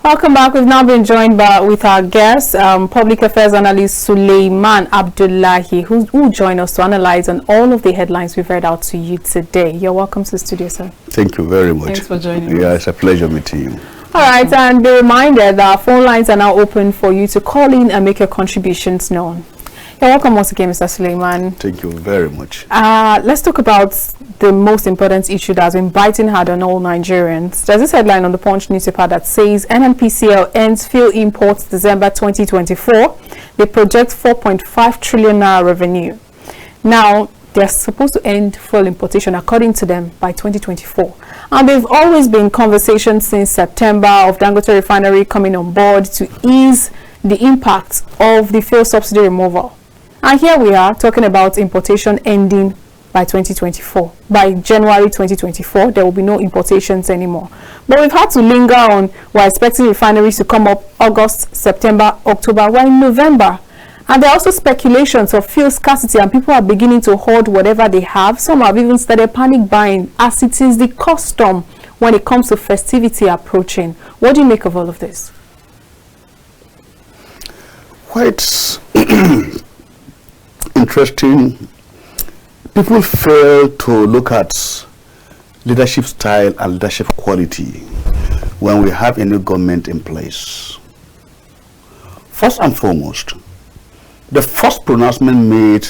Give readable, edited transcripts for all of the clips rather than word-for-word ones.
Welcome back. We've now been joined with our guest, Public Affairs Analyst Suleiman Abdullahi, who joined us to analyze on all of the headlines we've read out to you today. You're welcome to the studio, sir. Thank you very much. Thanks for joining us. Yeah, it's a pleasure meeting you. All right, and be reminded that phone lines are now open for you to call in and make your contributions known. You're welcome once again, Mr. Suleiman. Thank you very much. Let's talk about the most important issue that's been biting hard on all Nigerians. There's this headline on the Punch newspaper that says NNPCL ends fuel imports December 2024. They project 4.5 trillion naira revenue. Now, they're supposed to end fuel importation, according to them, by 2024. And there've always been conversations since September of Dangote Refinery coming on board to ease the impact of the fuel subsidy removal. And here we are talking about importation ending by 2024. By January 2024, there will be no importations anymore. But we've had to linger on. We're expecting refineries to come up August, September, October. We're in November. And there are also speculations of fuel scarcity, and people are beginning to hoard whatever they have. Some have even started panic buying, as it is the custom when it comes to festivity approaching. What do you make of all of this? Quite interesting. People fail to look at leadership style and leadership quality when we have a new government in place. First and foremost, the first pronouncement made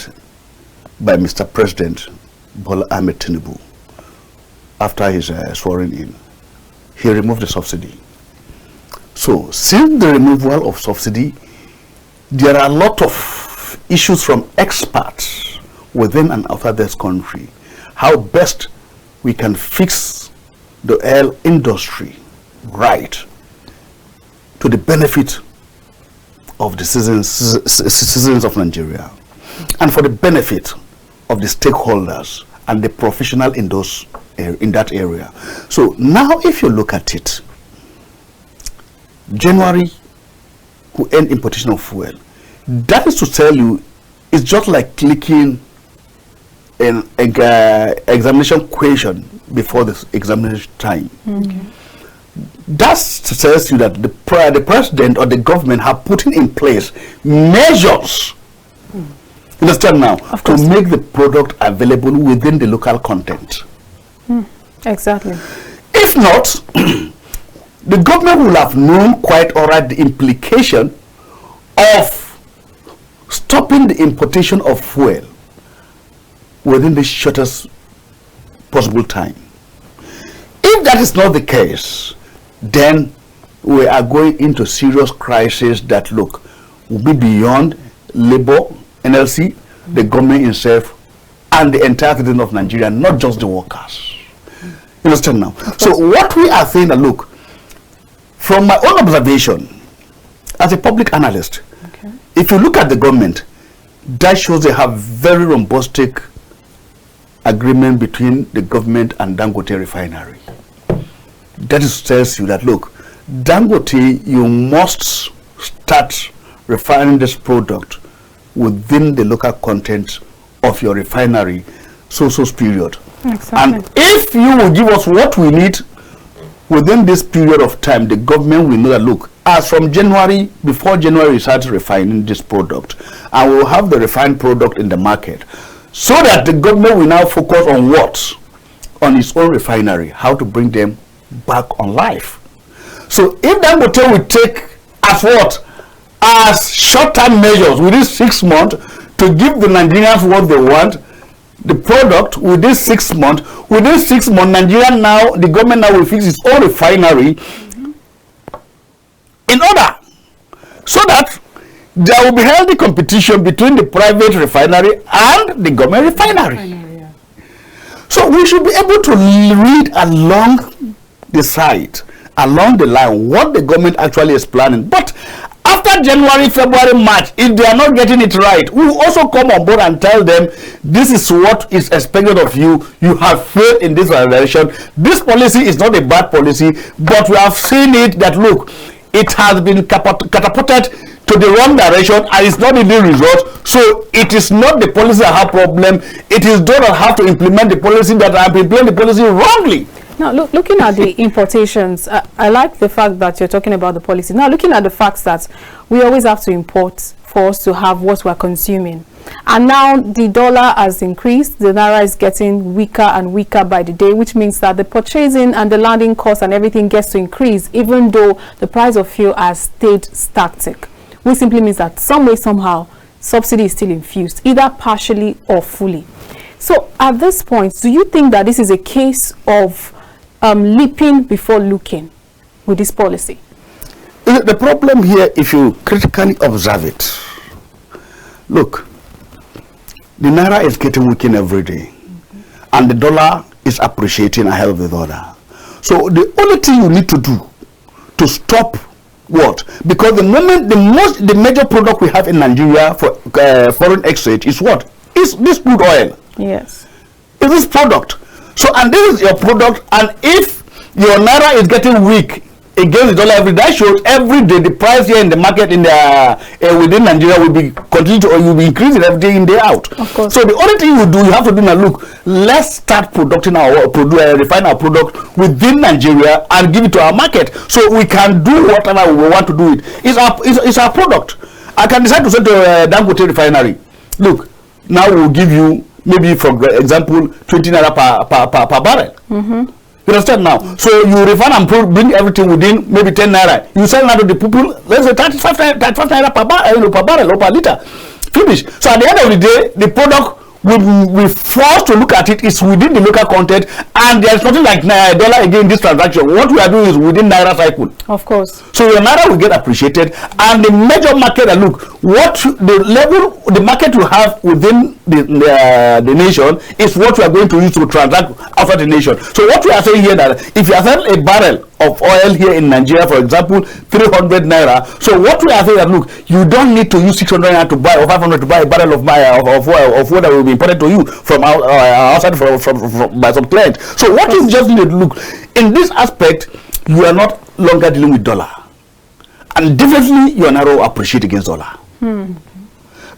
by Mr. President Bola Ahmed Tinubu after his swearing in, he removed the subsidy. So, since the removal of subsidy, there are a lot of issues from experts within and outside this country, how best we can fix the oil industry right to the benefit of the citizens of Nigeria and for the benefit of the stakeholders and the professional in that area. So now if you look at it, January will end importation of fuel. That is to tell you, it's just like clicking an examination question before the examination time. Okay. That tells you that the president or the government have put in place measures, understand now, to make the product available within the local content. Exactly. If not, the government will have known quite all right the implication of stopping the importation of fuel within the shortest possible time. If that is not the case, then we are going into serious crisis that, look, will be beyond labor, NLC, the government itself, and the entire citizen of Nigeria, not just the workers. You understand now? So what we are saying, that look, from my own observation as a public analyst, if you look at the government, that shows they have very robust agreement between the government and Dangote Refinery. That tells you that, look, Dangote, you must start refining this product within the local content of your refinery, so period. Exactly. And if you will give us what we need within this period of time, the government will know that, look, as from January, before January, we start refining this product, and we will have the refined product in the market, so that the government will now focus on what? On its own refinery, how to bring them back on life. So if Dangote will take as what? As short-term measures within 6 months to give the Nigerians what they want, the product within 6 months, Nigeria now, the government now will fix its own refinery in order so that there will be healthy competition between the private refinery and the government refinery. So we should be able to read along the side, along the line, what the government actually is planning. But after January, February, March, if they are not getting it right, we will also come on board and tell them, this is what is expected of you. You have failed in this direction. This policy is not a bad policy, but we have seen it that, look, it has been catapulted to the wrong direction and it's not yielding result. So it is not the policy that have problem, it is those that have to implement the policy that have implemented the policy wrongly. Now, looking at the importations, I like the fact that you're talking about the policy. Now, looking at the facts that we always have to import for us to have what we're consuming. And now the dollar has increased, the naira is getting weaker and weaker by the day, which means that the purchasing and the landing cost and everything gets to increase, even though the price of fuel has stayed static. Which simply means that some way, somehow, subsidy is still infused, either partially or fully. So at this point, do you think that this is a case of leaping before looking with this policy? The problem here, if you critically observe it, look, the naira is getting weakened every day, and the dollar is appreciating ahead of the dollar. So the only thing you need to do to stop what? Because the major product we have in Nigeria for foreign exchange is what? Is this crude oil? Yes. Is this product? So, and this is your product, and if your naira is getting weak against the dollar every day, that shows every day the price here in the market in the within Nigeria will be continue to, or will be increasing every day in, day out. Of course. So the only thing you have to do now, look, let's start refine our product within Nigeria and give it to our market, so we can do whatever we want to do it. It's our product. I can decide to say to Dangote refinery, look, now we'll give you maybe, for example, 20 naira per barrel. You understand now? So you refine and bring everything within maybe 10 naira. You sell now to the people, let's say 35 naira per barrel or per liter. Finish. So at the end of the day, the product will be forced to look at it is within the local content, and there's nothing like dollar again in this transaction. What we are doing is within naira cycle. Of course. So your naira will get appreciated, and the major market, and look, what the market you have within the nation is what we are going to use to transact outside the nation. So what we are saying here, that if you are selling a barrel of oil here in Nigeria, for example, 300 naira. So what we are saying, that look, you don't need to use 600 naira to buy, or 500 to buy a barrel of oil that will be imported to you from outside from by some client. So what is just needed, look, in this aspect, you are not longer dealing with dollar, and definitely your naira will appreciate against dollar.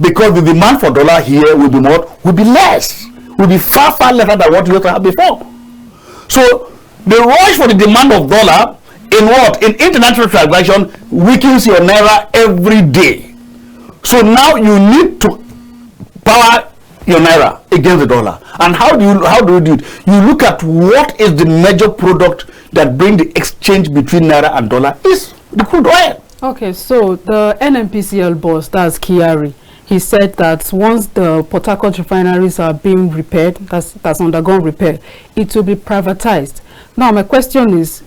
Because the demand for dollar here will be more, will be less, will be far lesser than what you used to have before. So the rush for the demand of dollar in what? In international transaction weakens your naira every day. So now you need to power your naira against the dollar. And how do you do it? You look at what is the major product that bring the exchange between naira and dollar is the crude oil. Okay, so the NNPCL boss, that's Kyari, he said that once the Port Harcourt refineries are being repaired, that's undergone repair, it will be privatized. Now my question is,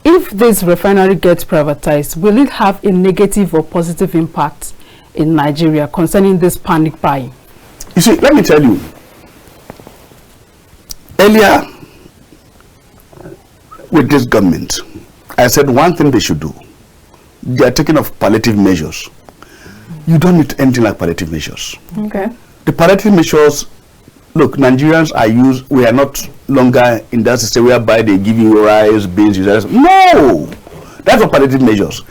if this refinery gets privatized, will it have a negative or positive impact in Nigeria concerning this panic buying? You see, let me tell you, earlier with this government, I said one thing they should do. They are taking of palliative measures. You don't need anything like palliative measures. Okay. The palliative measures, look, Nigerians we are not longer in that system whereby they give you rice, beans, no! That's what palliative measures.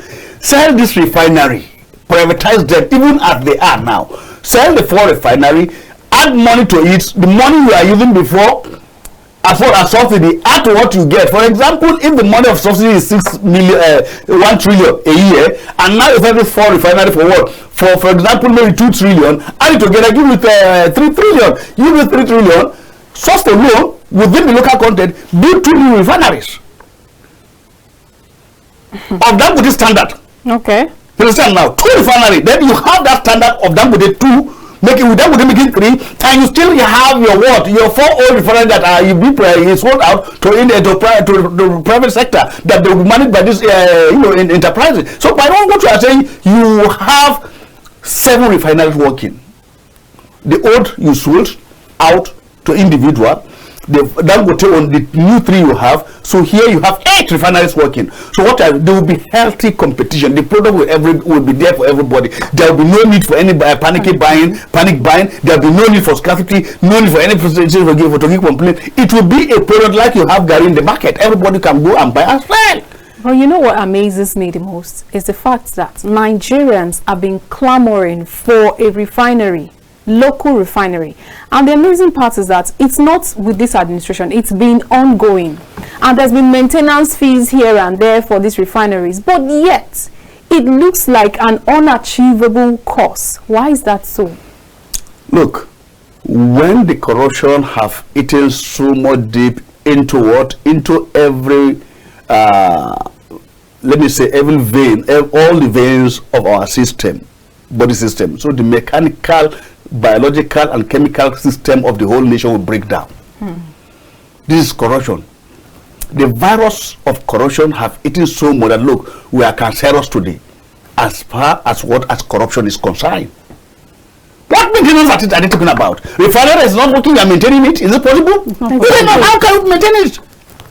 Sell this refinery, privatize them even as they are now. Sell the full refinery, add money to it, the money you are using before, as far as subsidy, add to what you get. For example, if the money of subsidy is 1 trillion a year, and now you have this full refinery for what? For example, maybe 2 trillion, add it together, give it 3 trillion. You give 3 trillion, source for loan within the local content, build 2 new refineries of Dangote standard. Okay. You understand now? 2 refinery, then you have that standard of Dangote 2, making 3, and you still have your 4 old refineries that are sold out to the private sector that they will be managed by this in enterprises. So by what you are saying, you have 7 refineries working. The old you sold out to individual. The Dangote on the new 3 you have. So here you have 8 refineries working. So there will be healthy competition. The product will be there for everybody. There will be no need for any panic buying. There will be no need for scarcity. No need for any presentation to give complaint. It will be a product like you have Gary in the market. Everybody can go and buy as well. Well, you know what amazes me the most is the fact that Nigerians have been clamoring for a refinery local refinery. And the amazing part is that it's not with this administration, it's been ongoing. And there's been maintenance fees here and there for these refineries, but yet it looks like an unachievable cost. Why is that so? Look, when the corruption have eaten so much deep into what? Into every, let me say, every vein, all the veins of our system, body system. So the mechanical, biological, and chemical system of the whole nation will break down. This is corruption. The virus of corruption have eaten so much that, look, we are cancerous today as far as corruption is concerned. What maintenance are they talking about? Refinery is not working, you are maintaining it. Is it possible? How can we maintain it?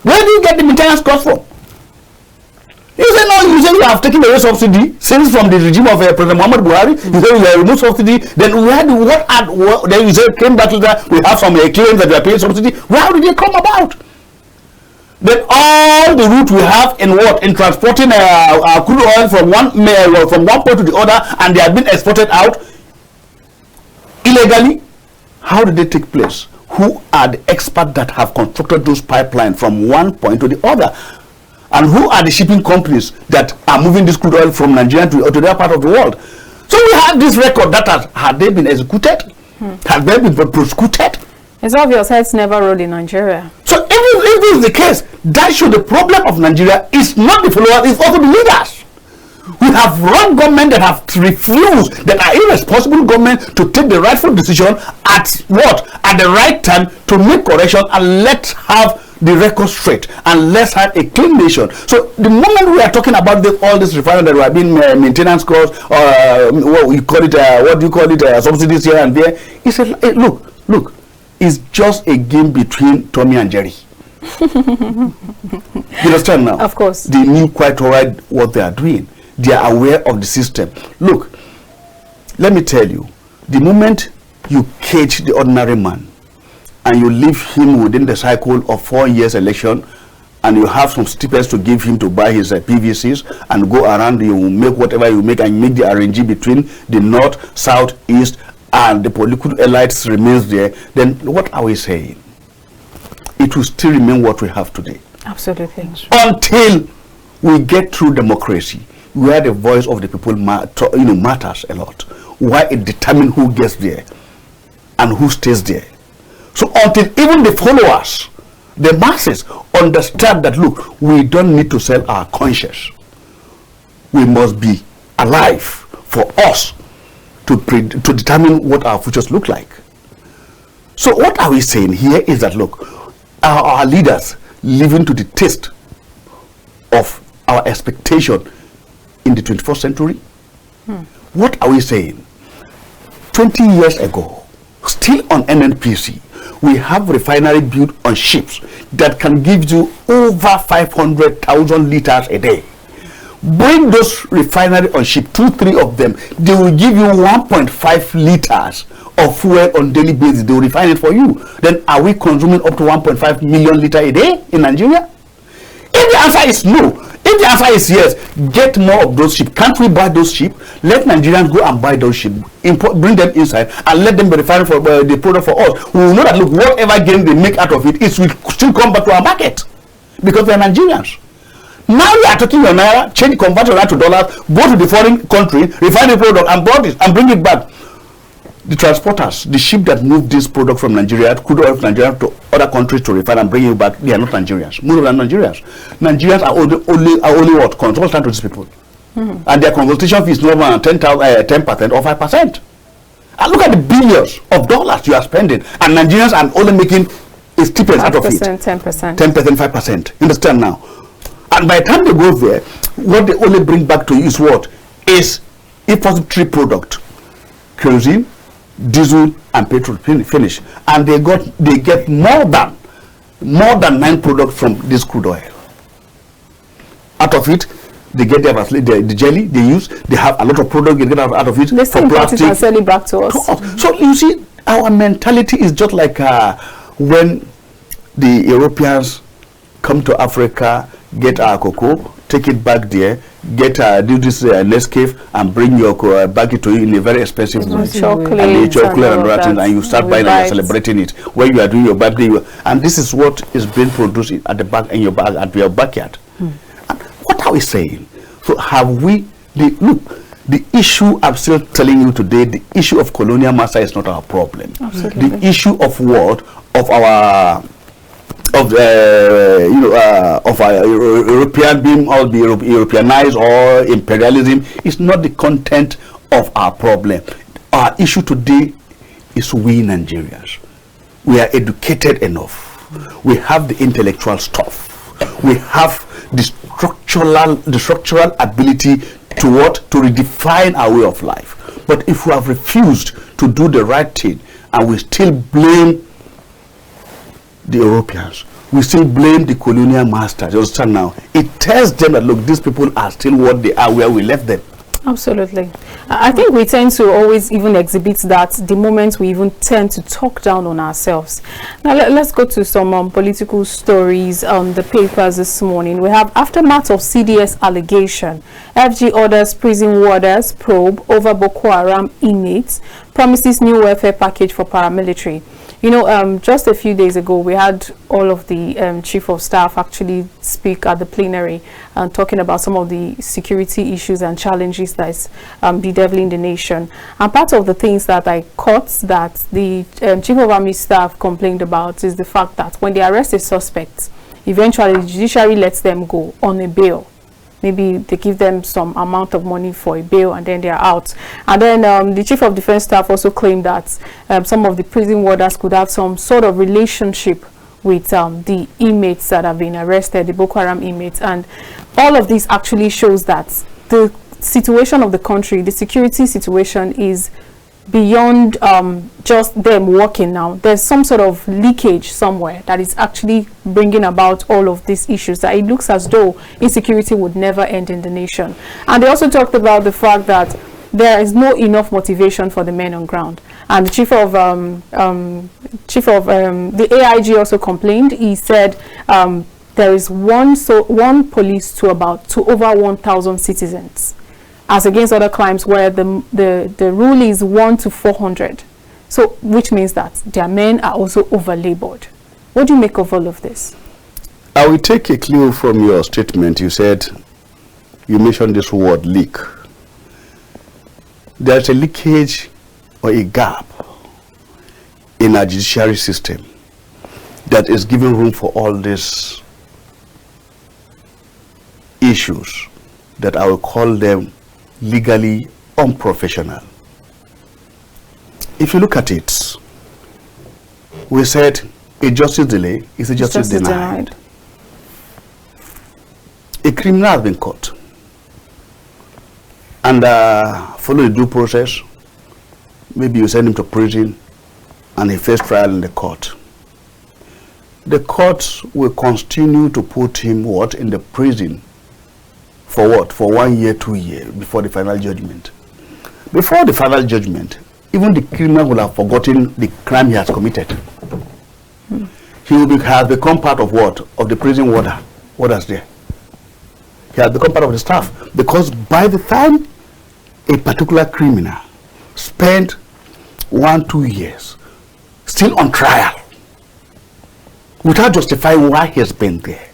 Where do you get the maintenance cost from? You say no, you say you have taken away subsidy since from the regime of President Muhammad Buhari. You say you have removed subsidy. Then we had then you say came back to that we have some claims that we are paying subsidy. How did they come about? Then all the route we have in what? In transporting crude oil from one point to the other, and they have been exported out illegally. How did they take place? Who are the experts that have constructed those pipelines from one point to the other? And who are the shipping companies that are moving this crude oil from Nigeria to the other part of the world? So we have this record that had they been executed? Have they been prosecuted? It's obvious heads never roll in Nigeria. So if this is the case, that shows the problem of Nigeria is not the followers, it's also the leaders. We have wrong government that have refused, that are irresponsible government to take the rightful decision at what? At the right time to make correction, and let's have the record straight, and let's have a clean nation. So the moment we are talking about all this refinery that we have been maintenance costs, what we call it, what do you call it, subsidies here and there, it's look, it's just a game between Tommy and Jerry. You understand now? Of course. They knew quite all right what they are doing. They are aware of the system. Look, let me tell you, the moment you cage the ordinary man and you leave him within the cycle of 4 years election, and you have some stipends to give him to buy his PVCs and go around, you make whatever you make and make the RNG between the north, south, east, and the political elites remains there, then what are we saying? It will still remain what we have today. Absolutely. Until we get through democracy, where the voice of the people matters a lot, why it determines who gets there and who stays there. So until even the followers, the masses, understand that, look, we don't need to sell our conscience. We must be alive for us to determine what our futures look like. So what are we saying here is that, look, our leaders living to the taste of our expectation in the 21st century. What are we saying? 20 years ago, still on NNPC, we have refinery built on ships that can give you over 500,000 liters a day. Bring those refinery on ship, 2-3 of them, they will give you 1.5 liters of fuel on daily basis. They will refine it for you. Then are we consuming up to 1.5 million liters a day in Nigeria? If the answer is no, if the answer is yes, get more of those ships. Can't we buy those ships? Let Nigerians go and buy those ships, bring them inside, and let them be refined for the product for us. We will know that, look, whatever gain they make out of it, it will still come back to our market because they are Nigerians. Now you are taking your naira, convert your naira to dollars, go to the foreign country, refine the product, and brought it and bring it back. The transporters, the ship that move this product from Nigeria, crude oil from Nigeria to other countries to refine and bring it back, they are not Nigerians. Most of them are Nigerians. Nigerians are only what? Consultant to these people. And their consultation fee is not more than 10% or 5%. And look at the billions of dollars you are spending, and Nigerians are only making a stipend out of it. 10%. 10%, 5%. Understand now? And by the time they go there, what they only bring back to you is what? Is impossible product. Kerosene, diesel, and petrol finish. And they get more than 9 products from this crude oil. Out of it, they get the jelly they use. They have a lot of product they get out of it. They still import it and sell it back to us. So you see, our mentality is just like when the Europeans come to Africa, get our cocoa, take it back there, do this Nescafe and bring your bag to you in a very expensive way. Chocolate and the chocolate and other things, and you start buying and you're bites. celebrating it when you are doing your birthday. And this is what is being produced at the back in your bag at your backyard. And what are we saying? So have we the issue I'm still telling you today, the issue of colonial master is not our problem. Absolutely. The issue of what of our of our European being all the Europeanized or imperialism is not the content of our problem. Our issue today is we Nigerians. We are educated enough. We have the intellectual stuff. We have the structural ability to redefine our way of life. But if we have refused to do the right thing and we still blame the Europeans, we still blame the colonial masters, you understand now? It tells them that, look, these people are still what they are where we left them. Absolutely. I think we tend to always even exhibit that the moment we even tend to talk down on ourselves. Now let's go to some political stories on the papers this morning. We have aftermath of CDS allegation. FG orders prison warders probe over Boko Haram inmates, promises new welfare package for paramilitary. You know, just a few days ago, we had all of the chief of staff actually speak at the plenary and talking about some of the security issues and challenges that is bedeviling the nation. And part of the things that I caught that the chief of army staff complained about is the fact that when they arrest a suspect, eventually the judiciary lets them go on a bail. Maybe they give them some amount of money for a bail and then they are out. And then the chief of defense staff also claimed that some of the prison warders could have some sort of relationship with the inmates that have been arrested, the Boko Haram inmates. And all of this actually shows that the situation of the country, the security situation is beyond just them working now. There's some sort of leakage somewhere that is actually bringing about all of these issues, that it looks as though insecurity would never end in the nation. And they also talked about the fact that there is no enough motivation for the men on ground. And the chief of the AIG also complained. He said there is one police to over 1,000 citizens, as against other crimes where the rule is 1 to 400. So, which means that their men are also overlabored. What do you make of all of this? I will take a clue from your statement. You mentioned this word leak. There's a leakage or a gap in our judiciary system that is giving room for all these issues that I will call them legally unprofessional. If you look at it, we said a justice delay is a justice denied. A criminal has been caught and follow the due process. Maybe you send him to prison and he faces trial in the court. The court will continue to put him in the prison for what? For 1 year, 2 years before the final judgment. Before the final judgment, even the criminal will have forgotten the crime he has committed. He will have become part of what? Of the prison warder. Warders there. He has become part of the staff, because by the time a particular criminal spent 1-2 years still on trial without justifying why he has been there,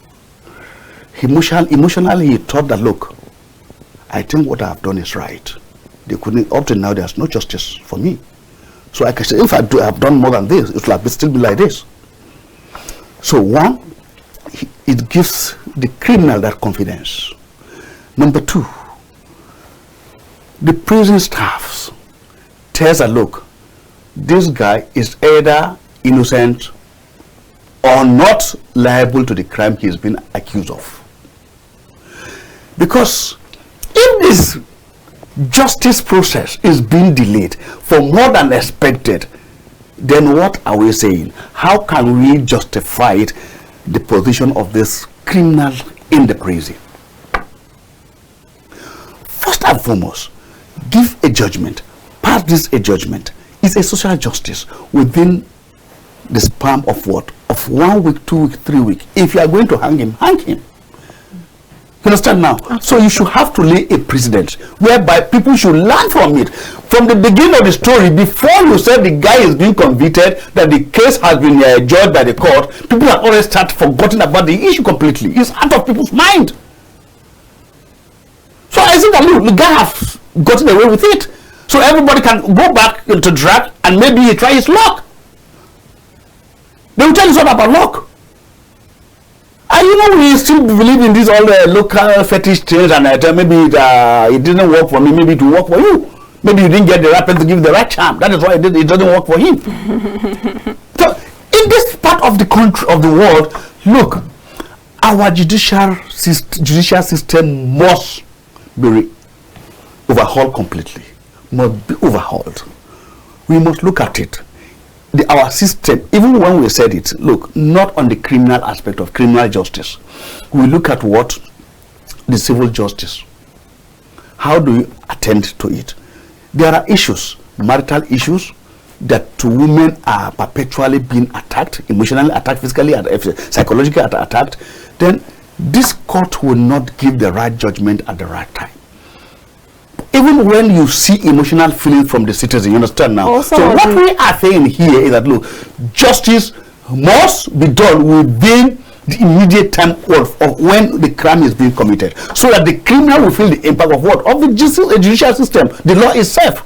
emotionally he thought that, look, I think what I have done is right. They couldn't, up to now there's no justice for me. So I can say, if I have done more than this, it will still be like this. So one, it gives the criminal that confidence. Number two, the prison staffs tells that, look, this guy is either innocent or not liable to the crime he's been accused of. Because if this justice process is being delayed for more than expected, then what are we saying? How can we justify it, the position of this criminal in the prison? First and foremost, give a judgment. Pass this a judgment. It's a social justice within the span of what? Of 1 week, 2 weeks, 3 weeks. If you are going to hang him, hang him. You understand now? Absolutely. So you should have to lay a precedent whereby people should learn from it. From the beginning of the story, before you said the guy is being convicted, that the case has been judged by the court, people have already started forgotten about the issue completely. It's out of people's mind. So I think that look, the guy has gotten away with it. So everybody can go back into drag and maybe he try his luck. They will tell you something about luck. And you know, we still believe in these all the local fetish things, and maybe it didn't work for me, maybe it will work for you. Maybe you didn't get the right person to give the right charm. That is why it doesn't work for him. So in this part of the country, of the world, look, our judicial system must be overhauled completely. Must be overhauled. We must look at it. Our system, even when we said it, look, not on the criminal aspect of criminal justice. We look at what? The civil justice. How do you attend to it? There are issues, marital issues, that women are perpetually being attacked, emotionally attacked, physically, psychologically attacked. Then this court will not give the right judgment at the right time. Even when you see emotional feeling from the citizen, you understand now? Also, so what we are saying here is that, look, justice must be done within the immediate time of when the crime is being committed, so that the criminal will feel the impact of what? Of the judicial system, the law itself.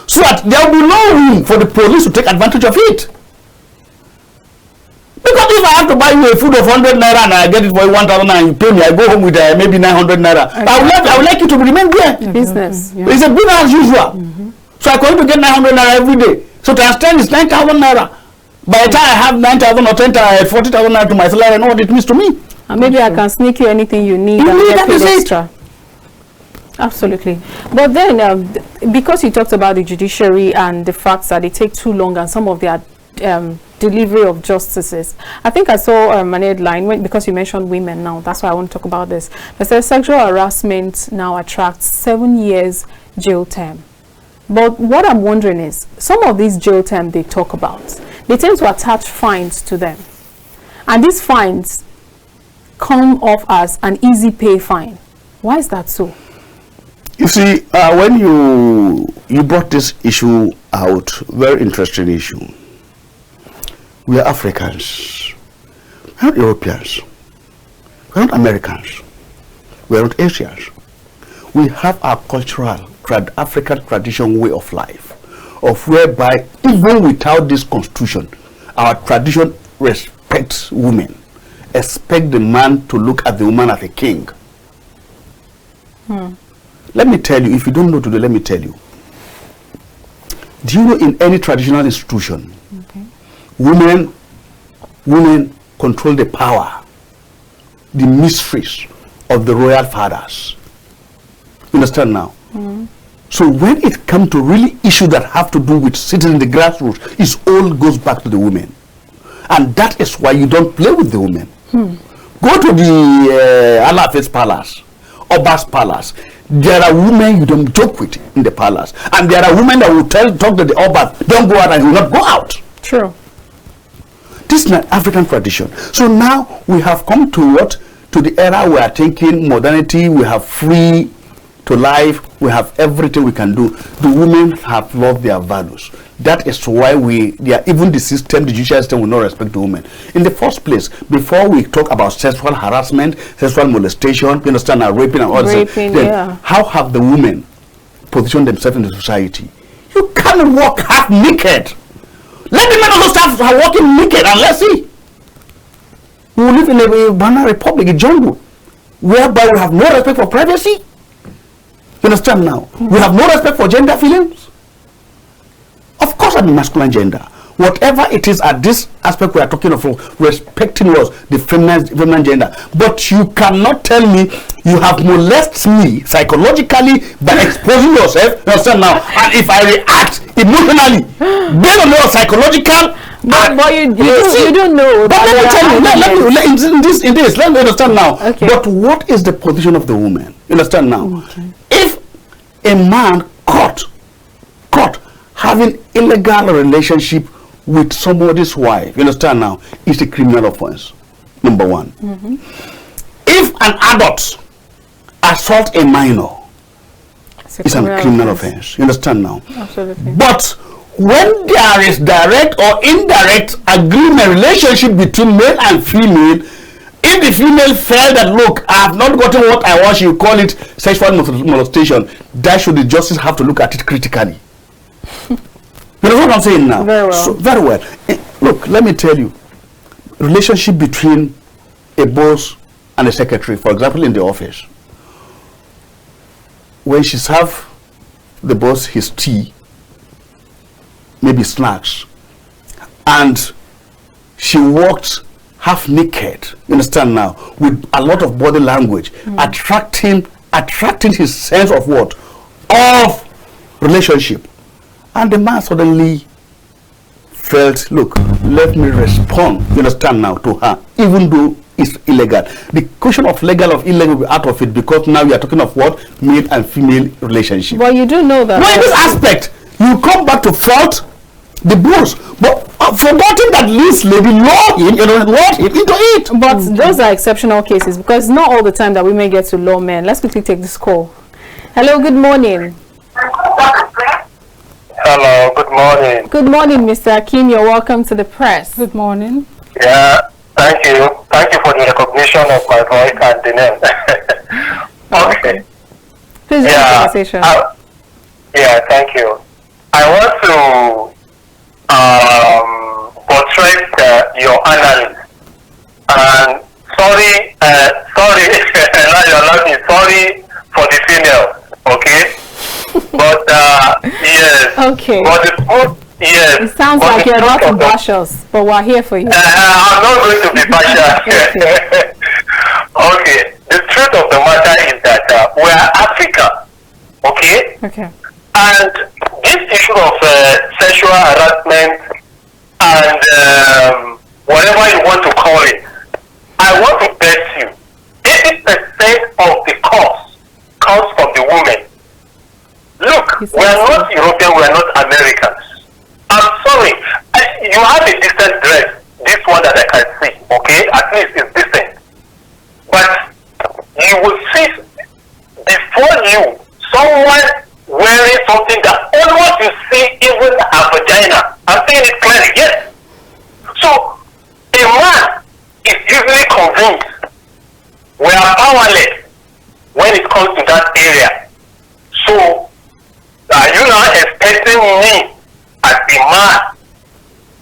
So that there will be no room for the police to take advantage of it. Because if I have to buy you a food of 100 naira and I get it for 1,000 and you pay me, I go home with maybe 900 naira. Okay. I would like you to remain there. Business. Yeah. It's a business as usual. So I going to get 900 naira every day. So to understand is 9,000 naira. By the time I have 9,000 or 10,000, 40,000 naira to my salary, I know what it means to me. And maybe I can sneak you anything you need and get paid extra. Absolutely. But then, because you talked about the judiciary and the fact that they take too long and some of their delivery of justices, I think I saw an headline because you mentioned women now. That's why I want to talk about this. They said sexual harassment now attracts 7 years jail term. But what I'm wondering is, some of these jail term they talk about, they tend to attach fines to them, and these fines come off as an easy pay fine. Why is that so? You see, when you brought this issue out, very interesting issue. We are Africans, we're not Europeans, we're not Americans, we're not Asians. We have our cultural, African tradition way of life, of whereby even without this constitution, our tradition respects women, expect the man to look at the woman as a king. Let me tell you, if you don't know today, let me tell you. Do you know in any traditional institution, women control the power, the mysteries of the royal fathers. You understand now? So when it comes to really issues that have to do with sitting in the grassroots, it all goes back to the women. And that is why you don't play with the women. Go to the Alhassan palace, Oba's palace. There are women you don't joke with in the palace. And there are women that will talk to the Oba, don't go out, and you will not go out. True. This is an African tradition. So now we have come to what? To the era we are thinking modernity, we have free to life, we have everything we can do. The women have lost their values. That is why even the system, the judicial system will not respect the women. In the first place, before we talk about sexual harassment, sexual molestation, you understand, raping and all this, then how have the women positioned themselves in the society? You can't walk half naked. Let the men also start walking naked and let's see. We will live in a banana republic, a jungle, whereby we have no respect for privacy. You understand now? We have no respect for gender feelings. Of course, I'm the masculine gender. Whatever it is at this aspect we are talking of, respecting was the feminine gender. But you cannot tell me you have molested me psychologically by exposing yourself. You understand now? And if I react emotionally, based on your psychological. But you don't know. But let me tell you, let me understand now. Okay. But what is the position of the woman? You understand now? Okay. If a man caught having illegal relationship with somebody's wife, you understand now, it's a criminal offense. Number one. If an adult assault a minor is a criminal offense. You understand now? Absolutely. But when there is direct or indirect agreement, relationship between male and female, if the female felt that, look, I have not gotten what I want, you call it sexual molestation, that should the justice have to look at it critically. You know what I'm saying now? Very well. So, very well. Look, let me tell you, relationship between a boss and a secretary, for example, in the office, when she serves the boss his tea, maybe snacks, and she walked half naked, you understand now, with a lot of body language, attracting his sense of what? Of relationship. And the man suddenly felt, look, let me respond, you understand now, to her, even though it's illegal. The question of legal or illegal will be out of it, because now we are talking of what? Male and female relationship. Well, you do know that. No, in this aspect, you come back to fault the boss, but forgetting that this lady lured him, into it. But those are exceptional cases, because not all the time that women get to lure men. Let's quickly take this call. Hello, good morning. Hello, good morning. Good morning, Mr. Akim. You're welcome to the press. Good morning. Yeah, thank you. Thank you for the recognition of my voice and the name. Okay. Please have a conversation. Yeah, thank you. I want to portray your analyst. And sorry, now you're laughing. Sorry for the female, okay? But yes. Okay. But the truth, yes. It sounds like you're not to bash us, but we're here for you. I'm not going to be partial. Okay. The truth of the matter is that we are Africa, okay? Okay. And this issue of sexual harassment and whatever you want to call it, I want to bet you 80% of the cost comes from the women. Look, we are not European, we are not Americans. I'm sorry, you have a decent dress, this one that I can see, okay? At least it's decent. But you will see before you someone wearing something that almost you see even a vagina. I'm saying it clearly, yes. So a man is easily convinced we are powerless when it comes to that area. So are you now expecting me as a man,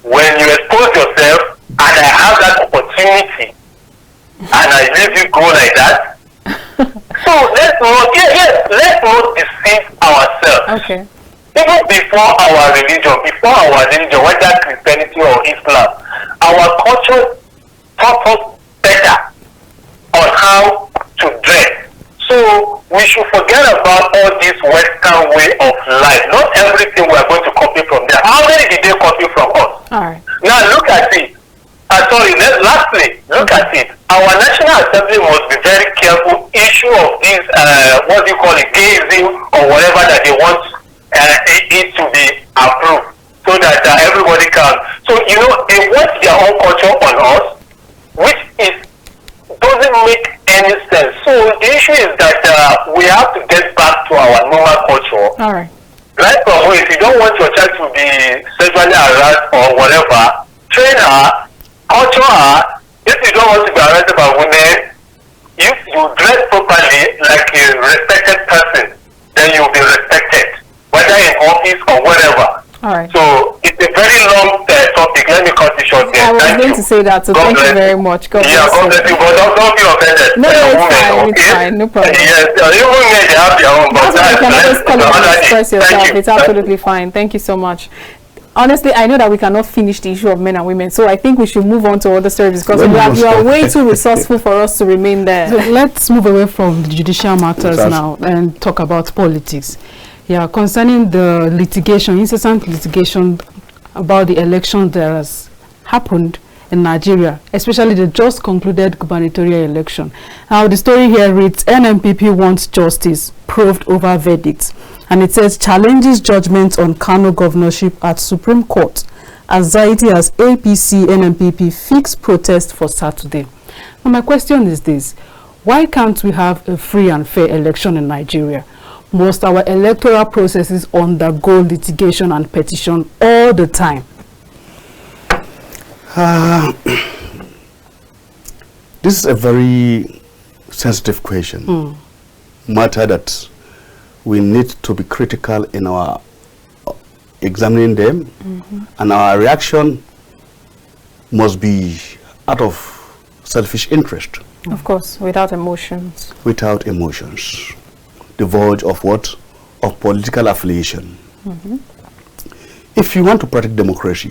when you expose yourself and I have that opportunity and I let you go like that? So let's not deceive ourselves. Okay. Even before our religion, whether Christianity or Islam, our culture taught us better on how to dress. So we should forget about all this Western way of life. Not everything we are going to copy from there. How many did they copy from us? All right. Now look at it. Lastly, look at it. Our National Assembly must be very careful issue of this, what do you call it, gayism or whatever that they want it to be approved, so that everybody can. So, you know, they want their own culture on us, which doesn't make any sense. So the issue is that we have to get back to our normal culture. All right. Right from if you don't want your child to be sexually harassed or whatever, train her, culture her. If you don't want to be harassed by women, if you dress properly like a respected person, then you'll be respected, whether in office or whatever. All right. So it's a very long topic. Let me cut it short there. I was going to say that, so thank you very much. God bless God bless you, but don't be offended. No, it's fine, it's fine, no problem. Yes, even men, they have their own. That's why you can always call it and express yourself. Thank you. It's absolutely fine. Thank you so much. Honestly, I know that we cannot finish the issue of men and women, so I think we should move on to other stories, because you are way too resourceful for us to remain there. So let's move away from the judicial matters now and talk about politics. Yeah, concerning the litigation, incessant litigation about the election that has happened in Nigeria, especially the just concluded gubernatorial election. Now, the story here reads, NNPP wants justice proved over verdicts. And it says, challenges judgment on Kano governorship at Supreme Court. Anxiety as APC NNPP fix protest for Saturday. Now, my question is this. Why can't we have a free and fair election in Nigeria? Must our electoral processes undergo litigation and petition all the time? This is a very sensitive question. Matter that we need to be critical in our examining them, and our reaction must be out of selfish interest. Of course, without emotions. Without emotions. Devoid of what? Of political affiliation. If you want to practice democracy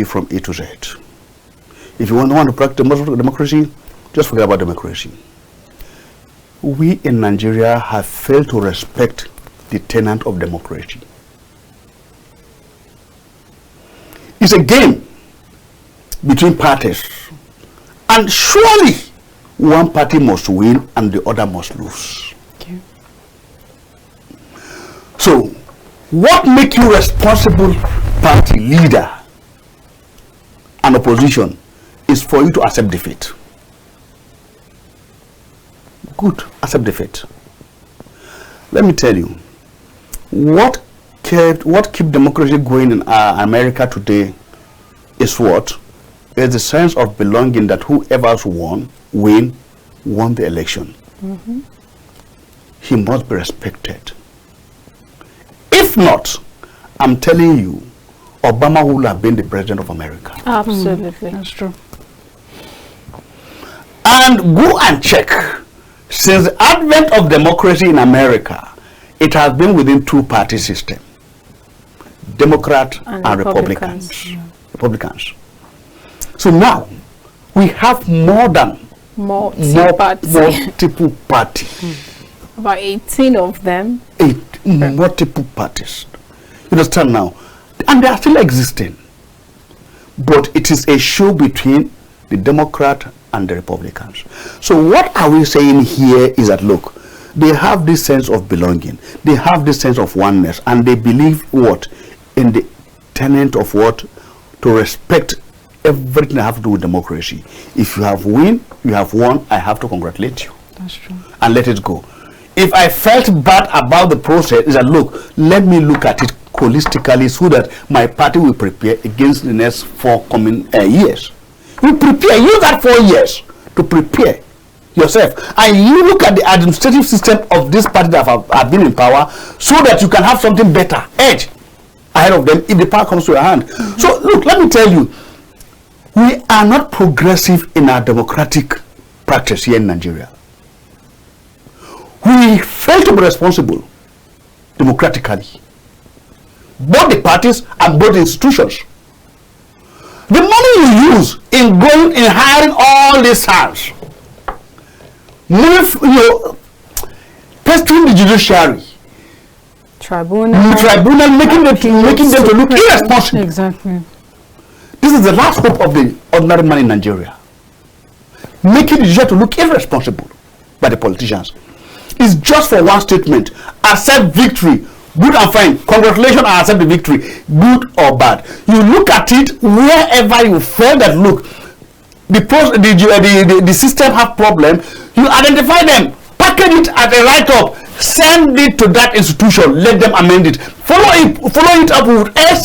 from A to Z. If you want to practice democracy, just forget about democracy. We in Nigeria have failed to respect the tenet of democracy. It's a game between parties, and surely one party must win and the other must lose. Okay. So, what makes you responsible party leader and opposition is for you to accept defeat. Good, accept defeat. Let me tell you, what keep democracy going in America today is what? Is the sense of belonging that whoever's won the election. He must be respected. If not, I'm telling you, Obama would have been the president of America. Absolutely. That's true. And go and check. Since the advent of democracy in America, it has been within two-party system. Democrat and Republicans. Republicans. So now, we have more than multiple parties. About 18 of them. Multiple parties. You understand now? And they are still existing. But it is a show between the Democrat and the Republicans. So what are we saying here is that, look, they have this sense of belonging. They have this sense of oneness. And they believe what? In the tenet of what? To respect everything that have to do with democracy. If you have won, I have to congratulate you. That's true. And let it go. If I felt bad about the process, is that, look, let me look at it holistically so that my party will prepare against the next 4 coming years. You prepare, use that 4 years to prepare yourself. And you look at the administrative system of this party that have been in power so that you can have something better, edge ahead of them if the power comes to your hand. So, look, let me tell you, we are not progressive in our democratic practice here in Nigeria. We fail to be responsible democratically. Both the parties and both the institutions. The money you use in hiring all these hands, pestering the judiciary, tribunal, making them to look irresponsible. Exactly. This is the last hope of the ordinary man in Nigeria. Making the judiciary to look irresponsible by the politicians. It's just for one statement: accept victory. Good and fine. Congratulations and accept the victory. Good or bad. You look at it wherever you feel that, look, the system have problem, you identify them, package it as a write-up, send it to that institution, let them amend it. Follow it up with all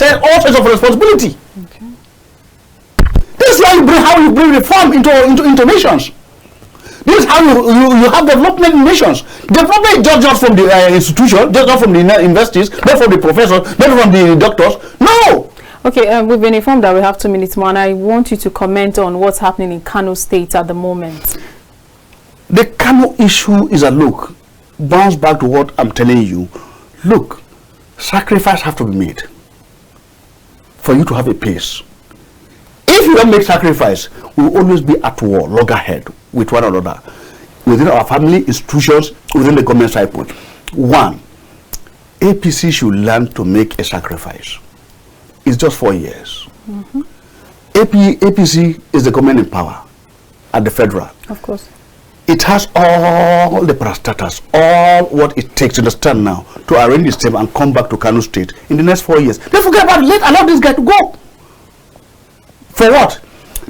sorts of responsibility. Okay. This is how you bring reform into nations. This is how you have development in nations. Development is just from the institution, just not from the universities, not from the professors, not from the doctors. No! Okay, we've been informed that we have 2 minutes more, and I want you to comment on what's happening in Kano State at the moment. The Kano issue is a look. Bounce back to what I'm telling you. Look, sacrifice have to be made for you to have a peace. If you don't make sacrifice, we will always be at war, loggerhead with one another, within our family, institutions, within the government cycle. One, APC should learn to make a sacrifice. It's just 4 years. APC is the government in power at the federal. Of course. It has all the parastatals, all what it takes to understand now to arrange the system and come back to Kano State in the next 4 years. Don't forget about it. Allow this guy to go. For what?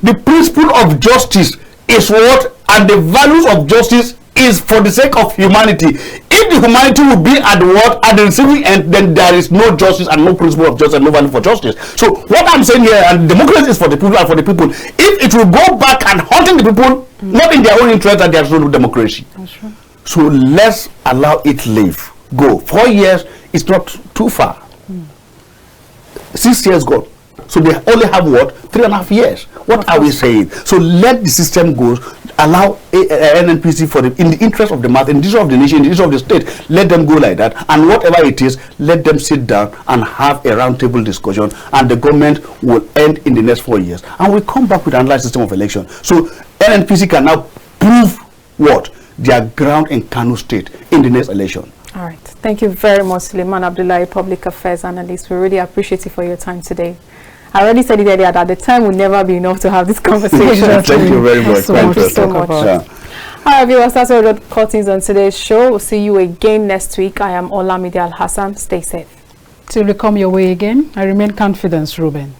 The principle of justice is what and the values of justice is for the sake of humanity. If the humanity will be at the receiving end, then there is no justice and no principle of justice and no value for justice. So what I'm saying here, and democracy is for the people and for the people, if it will go back and hunting the people, not in their own interest, that there's no democracy. Right. So let's allow it live. Go. 4 years is not too far. 6 years gone. So they only have what? 3.5 years. What are we saying? So let the system go. Allow NNPC in the interest of the mass, in the interest of the nation, in the interest of the state. Let them go like that. And whatever it is, let them sit down and have a roundtable discussion. And the government will end in the next 4 years. And we'll come back with another system of election. So NNPC can now prove what? Their ground in Kano State in the next election. All right. Thank you very much, Suleiman Abdullahi, Public Affairs Analyst. We really appreciate you for your time today. I already said it earlier that the time will never be enough to have this conversation. Thank you very much. Thank you so much. Yeah. All right, viewers, that's all the cuttings on today's show. We'll see you again next week. I am Olamide Alhassan. Stay safe. Till we come your way again, I remain confident, Reuben.